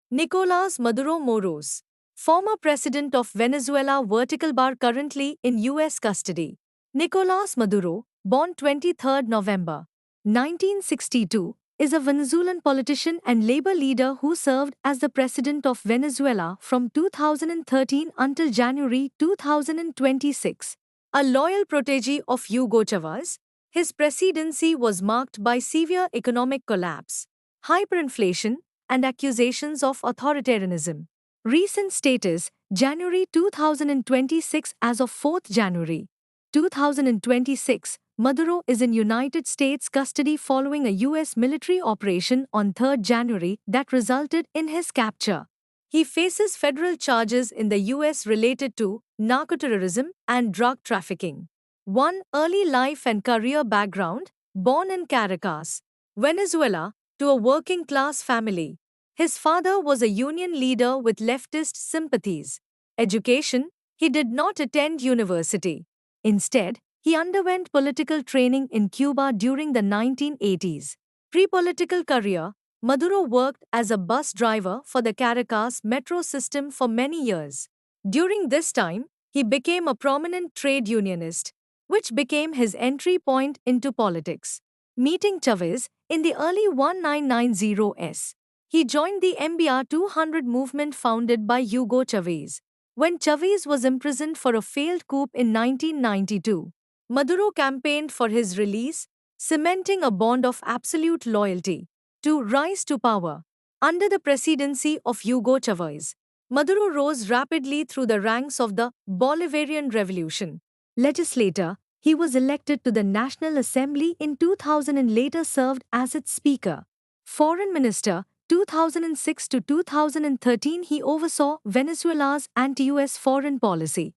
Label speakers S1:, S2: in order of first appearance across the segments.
S1: Nicolás Maduro Moros, former president of Venezuela, vertical bar, currently in U.S. custody. Nicolás Maduro, born 23 November 1962, is a Venezuelan politician and labor leader who served as the president of Venezuela from 2013 until January 2026. A loyal protege of Hugo Chavez, his presidency was marked by severe economic collapse, hyperinflation, and accusations of authoritarianism. Recent status: January 2026. As of 4th January 2026, Maduro is in United States custody following a U.S. military operation on 3rd January that resulted in his capture. He faces federal charges in the U.S. related to narcoterrorism and drug trafficking. 1. Early life and career background: born in Caracas, Venezuela, to a working class family. His father was a union leader with leftist sympathies. Education: he did not attend university. Instead, he underwent political training in Cuba during the 1980s. Pre-political career: Maduro worked as a bus driver for the Caracas metro system for many years. During this time, he became a prominent trade unionist, which became his entry point into politics. Meeting Chavez in the early 1990s, he joined the MBR 200 movement founded by Hugo Chavez. When Chavez was imprisoned for a failed coup in 1992, Maduro campaigned for his release, cementing a bond of absolute loyalty. To rise to power. Under the presidency of Hugo Chavez, Maduro rose rapidly through the ranks of the Bolivarian Revolution. Legislator, he was elected to the National Assembly in 2000 and later served as its Speaker. Foreign Minister, 2006 to 2013, he oversaw Venezuela's anti-US foreign policy,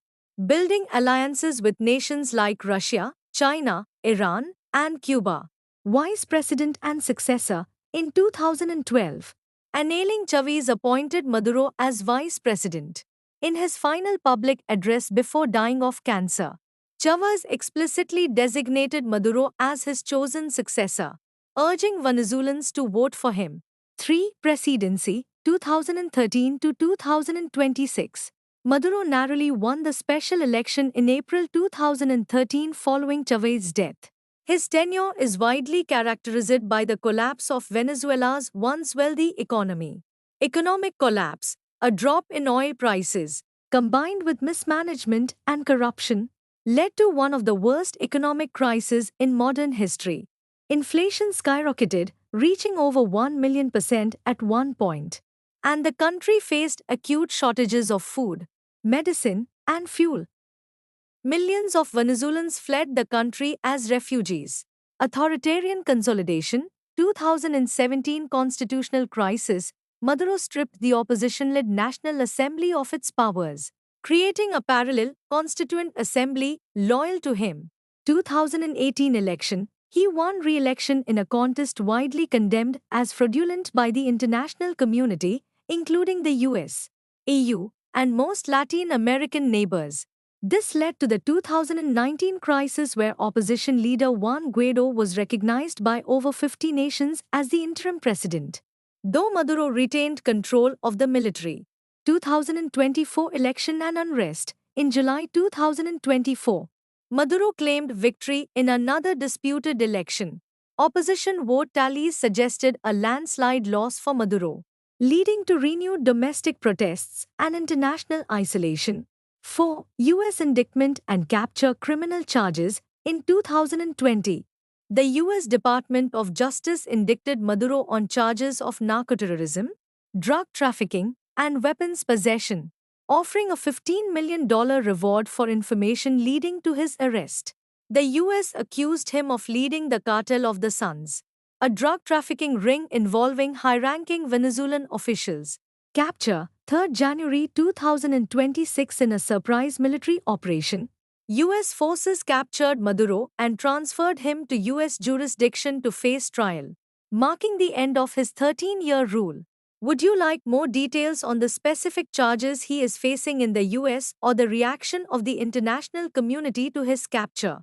S1: building alliances with nations like Russia, China, Iran, and Cuba. Vice President and successor, in 2012, annailing Chavez appointed Maduro as Vice President. In his final public address before dying of cancer, Chavez explicitly designated Maduro as his chosen successor, urging Venezuelans to vote for him. 3. Presidency, 2013 to 2026. Maduro narrowly won the special election in April 2013 following Chavez's death. His tenure is widely characterized by the collapse of Venezuela's once wealthy economy. Economic collapse, a drop in oil prices, combined with mismanagement and corruption, led to one of the worst economic crises in modern history. Inflation skyrocketed, reaching over 1,000,000% at one point, and the country faced acute shortages of food, medicine, and fuel. Millions of Venezuelans fled the country as refugees. Authoritarian consolidation, 2017 constitutional crisis, Maduro stripped the opposition-led National Assembly of its powers, creating a parallel constituent assembly loyal to him. 2018 election, he won re-election in a contest widely condemned as fraudulent by the international community, including the US, EU, and most Latin American neighbors. This led to the 2019 crisis where opposition leader Juan Guaido was recognized by over 50 nations as the interim president, though Maduro retained control of the military. 2024 election and unrest. In July 2024, Maduro claimed victory in another disputed election. Opposition vote tallies suggested a landslide loss for Maduro, leading to renewed domestic protests and international isolation. 4. U.S. indictment and capture criminal charges. In 2020, the U.S. Department of Justice indicted Maduro on charges of narcoterrorism, drug trafficking, and weapons possession, offering a $15 million reward for information leading to his arrest. The U.S. accused him of leading the Cartel of the Suns, a drug trafficking ring involving high-ranking Venezuelan officials. Capture, 3rd January 2026. In a surprise military operation, U.S. forces captured Maduro and transferred him to U.S. jurisdiction to face trial, marking the end of his 13-year rule. Would you like more details on the specific charges he is facing in the U.S. or the reaction of the international community to his capture?